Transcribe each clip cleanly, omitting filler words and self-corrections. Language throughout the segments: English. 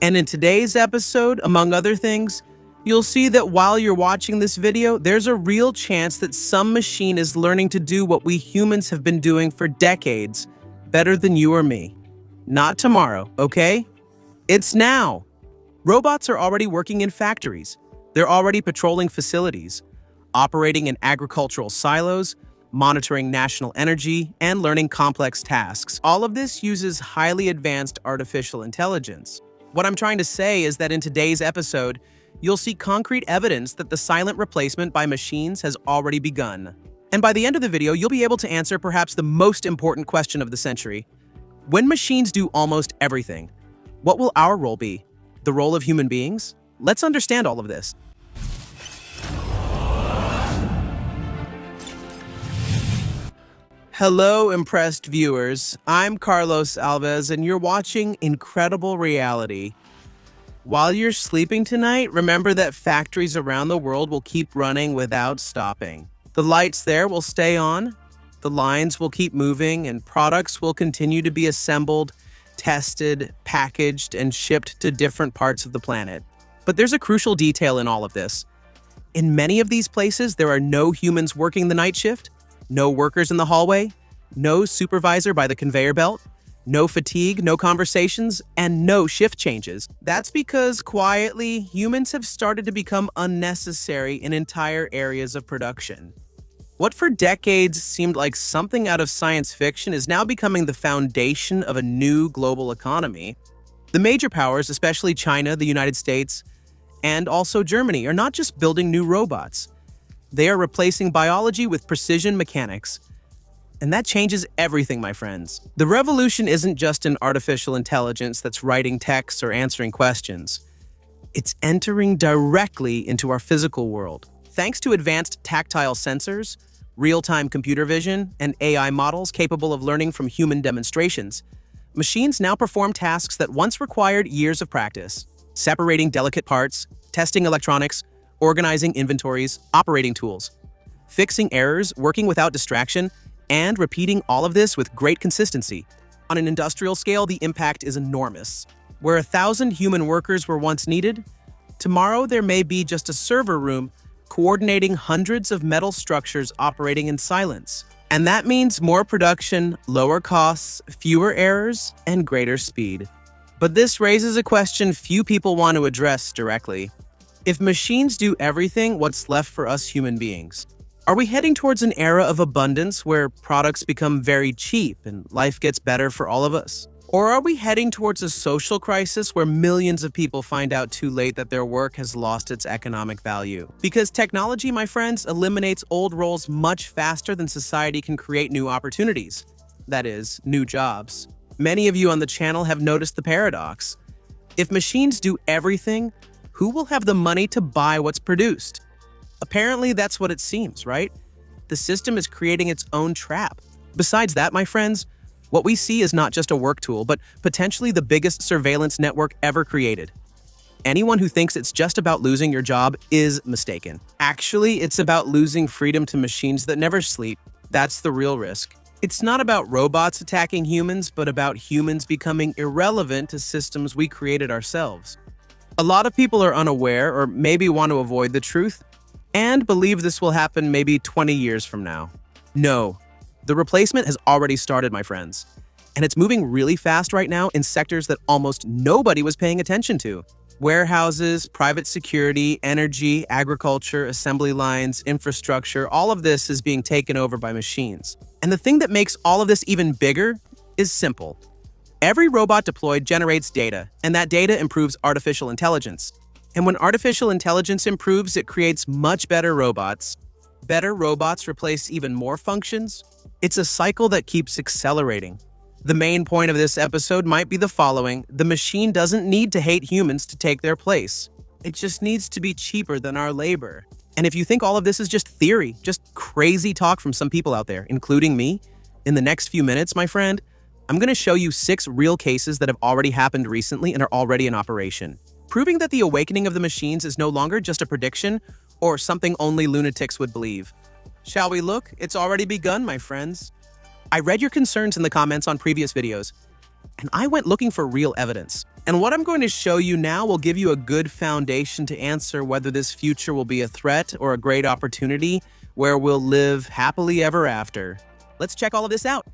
And in today's episode, among other things, you'll see that while you're watching this video, there's a real chance that some machine is learning to do what we humans have been doing for decades better than you or me. Not tomorrow, okay? It's now. Robots are already working in factories. They're already patrolling facilities, operating in agricultural silos, monitoring national energy, and learning complex tasks. All of this uses highly advanced artificial intelligence. What I'm trying to say is that in today's episode, you'll see concrete evidence that the silent replacement by machines has already begun. And by the end of the video, you'll be able to answer perhaps the most important question of the century. When machines do almost everything, what will our role be? The role of human beings? Let's understand all of this. Hello, impressed viewers. I'm Carlos Alves, and you're watching Incredible Reality. While you're sleeping tonight, remember that factories around the world will keep running without stopping. The lights there will stay on, the lines will keep moving, and products will continue to be assembled, tested, packaged, and shipped to different parts of the planet. But there's a crucial detail in all of this. In many of these places, there are no humans working the night shift, no workers in the hallway, no supervisor by the conveyor belt, no fatigue, no conversations, and no shift changes. That's because, quietly, humans have started to become unnecessary in entire areas of production. What for decades seemed like something out of science fiction is now becoming the foundation of a new global economy. The major powers, especially China, the United States, and also Germany, are not just building new robots. They are replacing biology with precision mechanics. And that changes everything, my friends. The revolution isn't just in artificial intelligence that's writing texts or answering questions. It's entering directly into our physical world. Thanks to advanced tactile sensors, real-time computer vision, and AI models capable of learning from human demonstrations, machines now perform tasks that once required years of practice: separating delicate parts, testing electronics, organizing inventories, operating tools, fixing errors, working without distraction, and repeating all of this with great consistency. On an industrial scale, the impact is enormous. Where 1,000 human workers were once needed, tomorrow there may be just a server room coordinating hundreds of metal structures operating in silence. And that means more production, lower costs, fewer errors, and greater speed. But this raises a question few people want to address directly. If machines do everything, what's left for us human beings? Are we heading towards an era of abundance where products become very cheap and life gets better for all of us? Or are we heading towards a social crisis where millions of people find out too late that their work has lost its economic value? Because technology, my friends, eliminates old roles much faster than society can create new opportunities. That is, new jobs. Many of you on the channel have noticed the paradox. If machines do everything, who will have the money to buy what's produced? Apparently, that's what it seems, right? The system is creating its own trap. Besides that, my friends, what we see is not just a work tool, but potentially the biggest surveillance network ever created. Anyone who thinks it's just about losing your job is mistaken. Actually, it's about losing freedom to machines that never sleep. That's the real risk. It's not about robots attacking humans, but about humans becoming irrelevant to systems we created ourselves. A lot of people are unaware, or maybe want to avoid the truth, and believe this will happen maybe 20 years from now. No, the replacement has already started, my friends. And it's moving really fast right now in sectors that almost nobody was paying attention to. Warehouses, private security, energy, agriculture, assembly lines, infrastructure, all of this is being taken over by machines. And the thing that makes all of this even bigger is simple. Every robot deployed generates data, and that data improves artificial intelligence. And when artificial intelligence improves, it creates much better robots. Better robots replace even more functions. It's a cycle that keeps accelerating. The main point of this episode might be the following: the machine doesn't need to hate humans to take their place. It just needs to be cheaper than our labor. And if you think all of this is just theory, just crazy talk from some people out there, including me, in the next few minutes, my friend, I'm going to show you 6 real cases that have already happened recently and are already in operation, proving that the awakening of the machines is no longer just a prediction or something only lunatics would believe. Shall we look? It's already begun, my friends. I read your concerns in the comments on previous videos, and I went looking for real evidence. And what I'm going to show you now will give you a good foundation to answer whether this future will be a threat or a great opportunity where we'll live happily ever after. Let's check all of this out.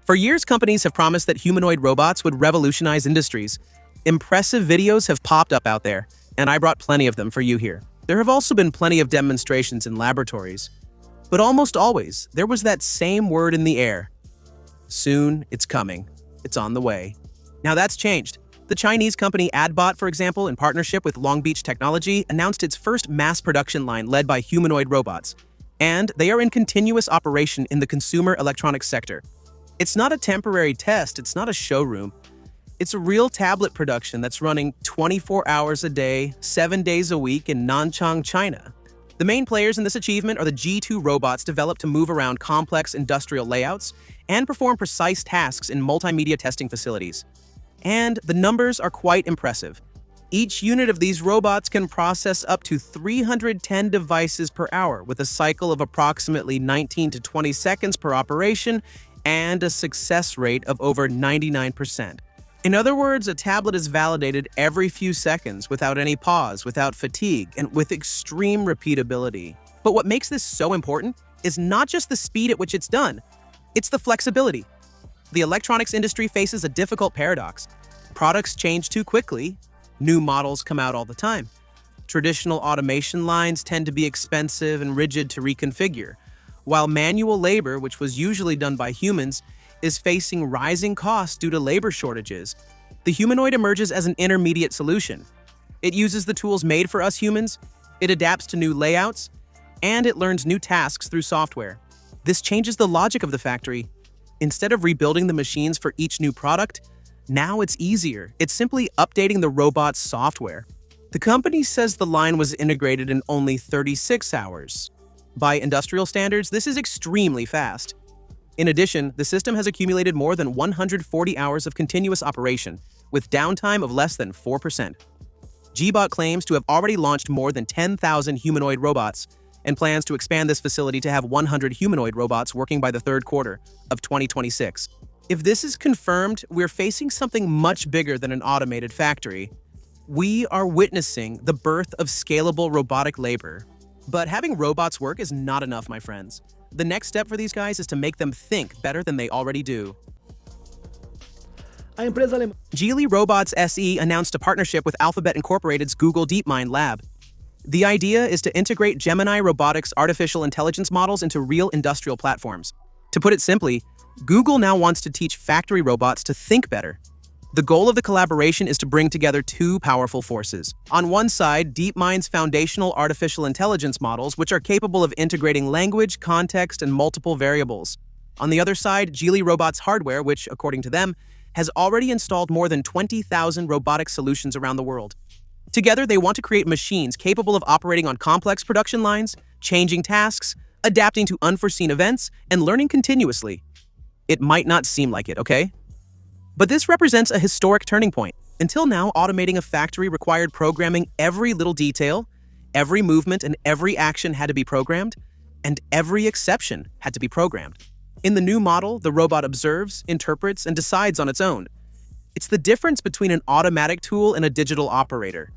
For years, companies have promised that humanoid robots would revolutionize industries. Impressive videos have popped up out there, and I brought plenty of them for you here. There have also been plenty of demonstrations in laboratories. But almost always, there was that same word in the air. Soon, it's coming. It's on the way. Now that's changed. The Chinese company AdBot, for example, in partnership with Long Beach Technology, announced its first mass production line led by humanoid robots. And they are in continuous operation in the consumer electronics sector. It's not a temporary test, it's not a showroom. It's a real tablet production that's running 24 hours a day, 7 days a week in Nanchang, China. The main players in this achievement are the G2 robots developed to move around complex industrial layouts and perform precise tasks in multimedia testing facilities. And the numbers are quite impressive. Each unit of these robots can process up to 310 devices per hour with a cycle of approximately 19 to 20 seconds per operation and a success rate of over 99%. In other words, a tablet is validated every few seconds without any pause, without fatigue, and with extreme repeatability. But what makes this so important is not just the speed at which it's done, it's the flexibility. The electronics industry faces a difficult paradox. Products change too quickly, new models come out all the time. Traditional automation lines tend to be expensive and rigid to reconfigure, while manual labor, which was usually done by humans, is facing rising costs due to labor shortages. The humanoid emerges as an intermediate solution. It uses the tools made for us humans, it adapts to new layouts, and it learns new tasks through software. This changes the logic of the factory. Instead of rebuilding the machines for each new product, now it's easier. It's simply updating the robot's software. The company says the line was integrated in only 36 hours. By industrial standards, this is extremely fast. In addition, the system has accumulated more than 140 hours of continuous operation, with downtime of less than 4%. GBot claims to have already launched more than 10,000 humanoid robots and plans to expand this facility to have 100 humanoid robots working by the third quarter of 2026. If this is confirmed, we're facing something much bigger than an automated factory. We are witnessing the birth of scalable robotic labor. But having robots work is not enough, my friends. The next step for these guys is to make them think better than they already do. Geely Robots SE announced a partnership with Alphabet Incorporated's Google DeepMind lab. The idea is to integrate Gemini Robotics' artificial intelligence models into real industrial platforms. To put it simply, Google now wants to teach factory robots to think better. The goal of the collaboration is to bring together two powerful forces. On one side, DeepMind's foundational artificial intelligence models, which are capable of integrating language, context, and multiple variables. On the other side, Geely Robots hardware, which, according to them, has already installed more than 20,000 robotic solutions around the world. Together, they want to create machines capable of operating on complex production lines, changing tasks, adapting to unforeseen events, and learning continuously. It might not seem like it, okay? But this represents a historic turning point. Until now, automating a factory required programming every little detail, every movement and every action had to be programmed, and every exception had to be programmed. In the new model, the robot observes, interprets, and decides on its own. It's the difference between an automatic tool and a digital operator.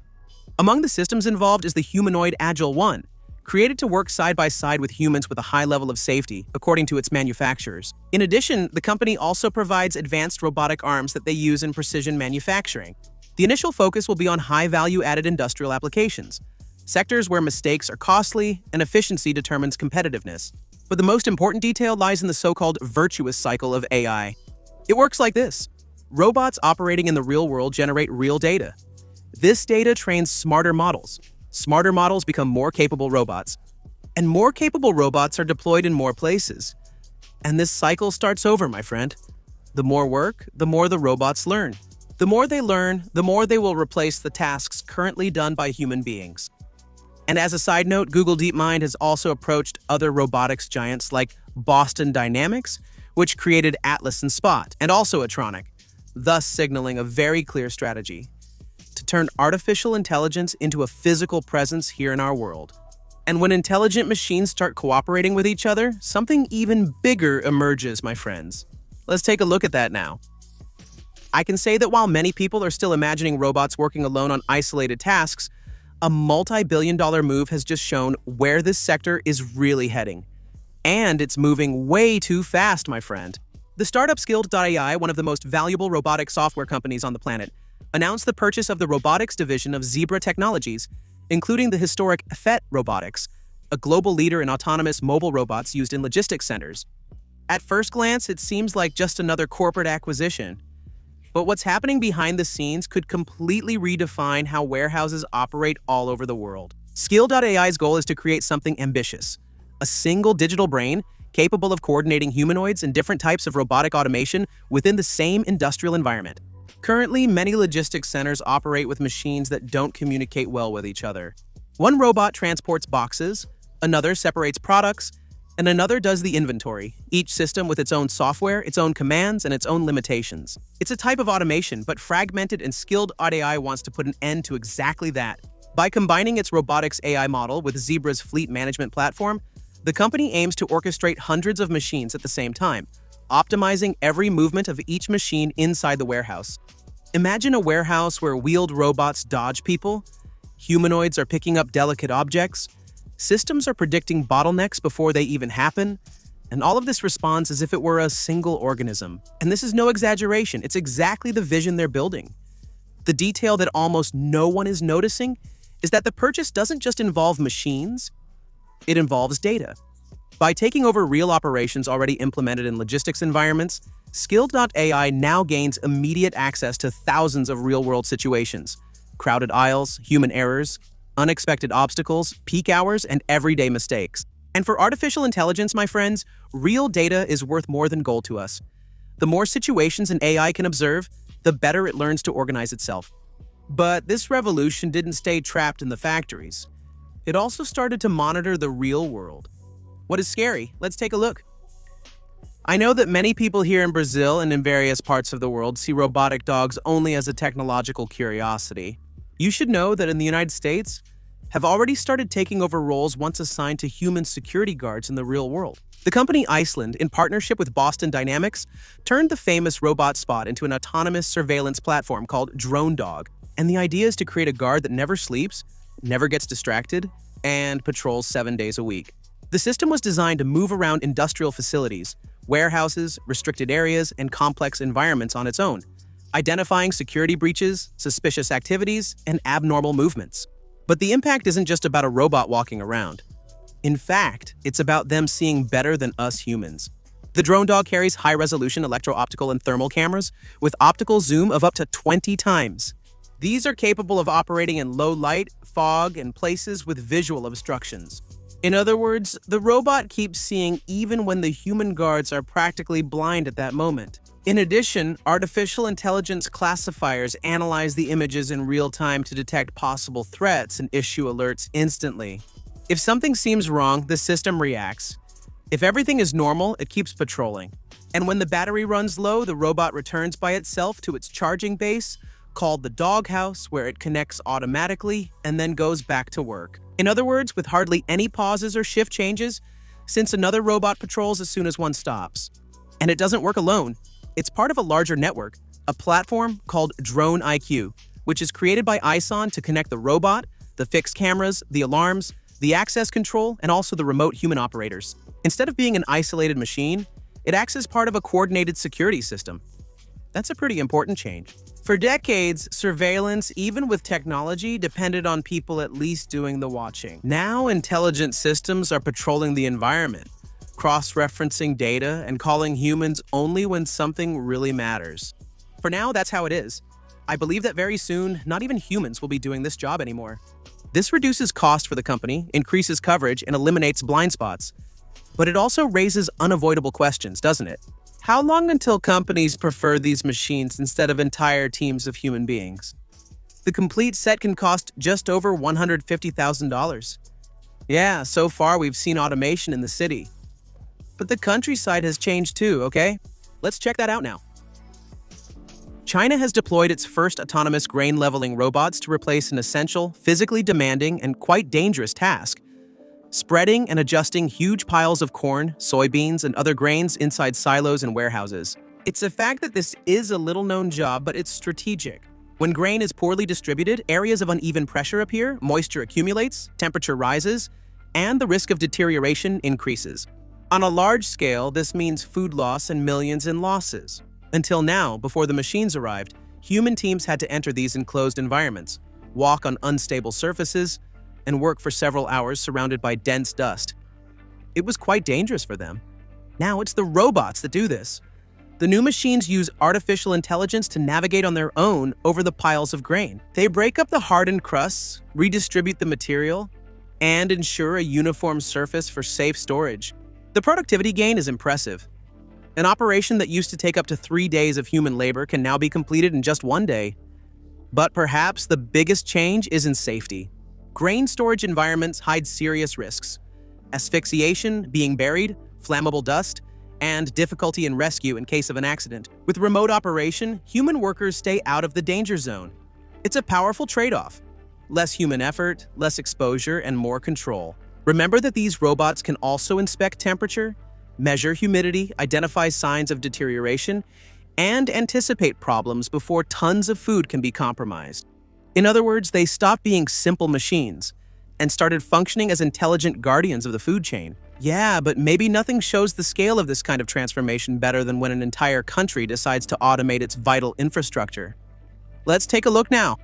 Among the systems involved is the Humanoid Agile 1, created to work side by side with humans with a high level of safety, according to its manufacturers. In addition, the company also provides advanced robotic arms that they use in precision manufacturing. The initial focus will be on high-value-added industrial applications, sectors where mistakes are costly and efficiency determines competitiveness. But the most important detail lies in the so-called virtuous cycle of AI. It works like this. Robots operating in the real world generate real data. This data trains smarter models. Smarter models become more capable robots. And more capable robots are deployed in more places. And this cycle starts over, my friend. The more work, the more the robots learn. The more they learn, the more they will replace the tasks currently done by human beings. And as a side note, Google DeepMind has also approached other robotics giants like Boston Dynamics, which created Atlas and Spot, and also Atronic, thus signaling a very clear strategy to turn artificial intelligence into a physical presence here in our world. And when intelligent machines start cooperating with each other, something even bigger emerges, my friends. Let's take a look at that now. I can say that while many people are still imagining robots working alone on isolated tasks, a multi-billion-dollar move has just shown where this sector is really heading. And it's moving way too fast, my friend. The startup Skilled.ai, one of the most valuable robotic software companies on the planet, announced the purchase of the robotics division of Zebra Technologies, including the historic FET Robotics, a global leader in autonomous mobile robots used in logistics centers. At first glance, it seems like just another corporate acquisition. But what's happening behind the scenes could completely redefine how warehouses operate all over the world. Skilled.ai's goal is to create something ambitious, a single digital brain capable of coordinating humanoids and different types of robotic automation within the same industrial environment. Currently, many logistics centers operate with machines that don't communicate well with each other. One robot transports boxes, another separates products, and another does the inventory, each system with its own software, its own commands, and its own limitations. It's a type of automation, but fragmented, and Skilled.ai wants to put an end to exactly that. By combining its robotics AI model with Zebra's fleet management platform, the company aims to orchestrate hundreds of machines at the same time, optimizing every movement of each machine inside the warehouse. Imagine a warehouse where wheeled robots dodge people, humanoids are picking up delicate objects, systems are predicting bottlenecks before they even happen, and all of this responds as if it were a single organism. And this is no exaggeration, it's exactly the vision they're building. The detail that almost no one is noticing is that the purchase doesn't just involve machines, it involves data. By taking over real operations already implemented in logistics environments, Skilled.ai now gains immediate access to thousands of real-world situations: crowded aisles, human errors, unexpected obstacles, peak hours, and everyday mistakes. And for artificial intelligence, my friends, real data is worth more than gold to us. The more situations an AI can observe, the better it learns to organize itself. But this revolution didn't stay trapped in the factories. It also started to monitor the real world. What is scary? Let's take a look. I know that many people here in Brazil and in various parts of the world see robotic dogs only as a technological curiosity. You should know that in the United States, have already started taking over roles once assigned to human security guards in the real world. The company Iceland, in partnership with Boston Dynamics, turned the famous robot Spot into an autonomous surveillance platform called Drone Dog. And the idea is to create a guard that never sleeps, never gets distracted, and patrols 7 days a week. The system was designed to move around industrial facilities, warehouses, restricted areas, and complex environments on its own, identifying security breaches, suspicious activities, and abnormal movements. But the impact isn't just about a robot walking around. In fact, it's about them seeing better than us humans. The drone dog carries high-resolution electro-optical and thermal cameras with optical zoom of up to 20 times. These are capable of operating in low light, fog, and places with visual obstructions. In other words, the robot keeps seeing even when the human guards are practically blind at that moment. In addition, artificial intelligence classifiers analyze the images in real time to detect possible threats and issue alerts instantly. If something seems wrong, the system reacts. If everything is normal, it keeps patrolling. And when the battery runs low, the robot returns by itself to its charging base, called the doghouse, where it connects automatically and then goes back to work. In other words, with hardly any pauses or shift changes, since another robot patrols as soon as one stops. And it doesn't work alone. It's part of a larger network, a platform called Drone IQ, which is created by ISON to connect the robot, the fixed cameras, the alarms, the access control, and also the remote human operators. Instead of being an isolated machine, it acts as part of a coordinated security system. That's a pretty important change. For decades, surveillance, even with technology, depended on people at least doing the watching. Now, intelligent systems are patrolling the environment, cross-referencing data, and calling humans only when something really matters. For now, that's how it is. I believe that very soon, not even humans will be doing this job anymore. This reduces cost for the company, increases coverage, and eliminates blind spots. But it also raises unavoidable questions, doesn't it? How long until companies prefer these machines instead of entire teams of human beings? The complete set can cost just over $150,000. Yeah, so far we've seen automation in the city. But the countryside has changed too, okay? Let's check that out now. China has deployed its first autonomous grain leveling robots to replace an essential, physically demanding, and quite dangerous task: spreading and adjusting huge piles of corn, soybeans, and other grains inside silos and warehouses. It's a fact that this is a little-known job, but it's strategic. When grain is poorly distributed, areas of uneven pressure appear, moisture accumulates, temperature rises, and the risk of deterioration increases. On a large scale, this means food loss and millions in losses. Until now, before the machines arrived, human teams had to enter these enclosed environments, walk on unstable surfaces, and work for several hours surrounded by dense dust. It was quite dangerous for them. Now it's the robots that do this. The new machines use artificial intelligence to navigate on their own over the piles of grain. They break up the hardened crusts, redistribute the material, and ensure a uniform surface for safe storage. The productivity gain is impressive. An operation that used to take up to 3 days of human labor can now be completed in just 1 day. But perhaps the biggest change is in safety. Grain storage environments hide serious risks: asphyxiation, being buried, flammable dust, and difficulty in rescue in case of an accident. With remote operation, human workers stay out of the danger zone. It's a powerful trade-off. Less human effort, less exposure, and more control. Remember that these robots can also inspect temperature, measure humidity, identify signs of deterioration, and anticipate problems before tons of food can be compromised. In other words, they stopped being simple machines and started functioning as intelligent guardians of the food chain. Yeah, but maybe nothing shows the scale of this kind of transformation better than when an entire country decides to automate its vital infrastructure. Let's take a look now.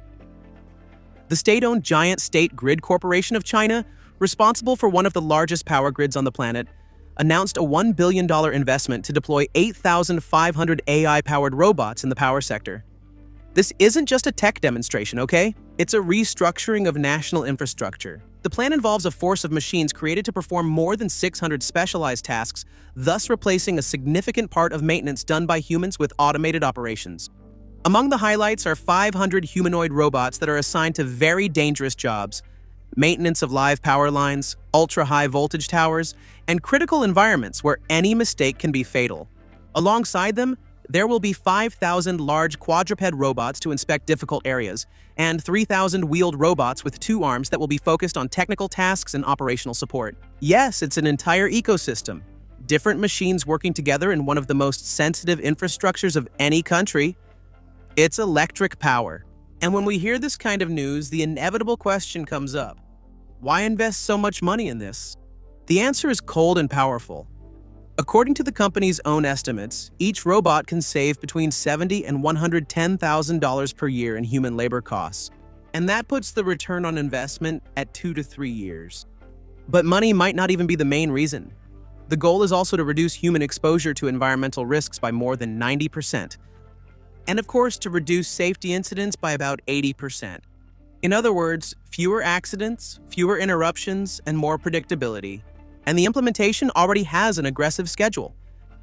The state-owned giant State Grid Corporation of China, responsible for one of the largest power grids on the planet, announced a $1 billion investment to deploy 8,500 AI-powered robots in the power sector. This isn't just a tech demonstration, okay? It's a restructuring of national infrastructure. The plan involves a force of machines created to perform more than 600 specialized tasks, thus replacing a significant part of maintenance done by humans with automated operations. Among the highlights are 500 humanoid robots that are assigned to very dangerous jobs: maintenance of live power lines, ultra-high voltage towers, and critical environments where any mistake can be fatal. Alongside them, there will be 5,000 large quadruped robots to inspect difficult areas, and 3,000 wheeled robots with 2 arms that will be focused on technical tasks and operational support. Yes, it's an entire ecosystem. Different machines working together in one of the most sensitive infrastructures of any country. It's electric power. And when we hear this kind of news, the inevitable question comes up: why invest so much money in this? The answer is cold and powerful. According to the company's own estimates, each robot can save between $70,000 and $110,000 per year in human labor costs, and that puts the return on investment at 2 to 3 years. But money might not even be the main reason. The goal is also to reduce human exposure to environmental risks by more than 90%, and of course to reduce safety incidents by about 80%. In other words, fewer accidents, fewer interruptions, and more predictability. And the implementation already has an aggressive schedule.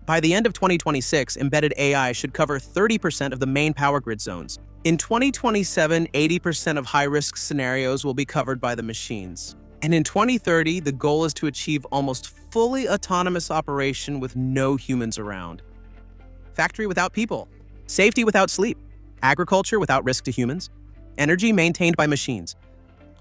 By the end of 2026, embedded AI should cover 30% of the main power grid zones. In 2027, 80% of high-risk scenarios will be covered by the machines. And in 2030, the goal is to achieve almost fully autonomous operation with no humans around. Factory without people, safety without sleep, agriculture without risk to humans, energy maintained by machines.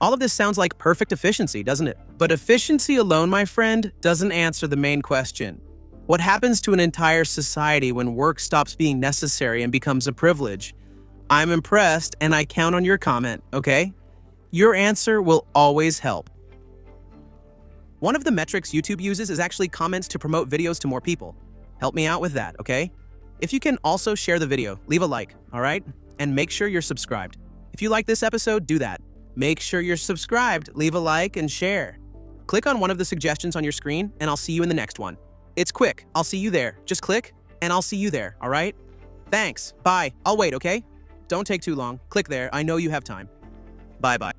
All of this sounds like perfect efficiency, doesn't it? But efficiency alone, my friend, doesn't answer the main question. What happens to an entire society when work stops being necessary and becomes a privilege? I'm impressed, and I count on your comment, okay? Your answer will always help. One of the metrics YouTube uses is actually comments to promote videos to more people. Help me out with that, okay? If you can also share the video, leave a like, all right? And make sure you're subscribed. If you like this episode, do that. Make sure you're subscribed, leave a like, and share. Click on one of the suggestions on your screen, and I'll see you in the next one. It's quick. I'll see you there. Just click, and I'll see you there, all right? Thanks. Bye. I'll wait, okay? Don't take too long. Click there. I know you have time. Bye-bye.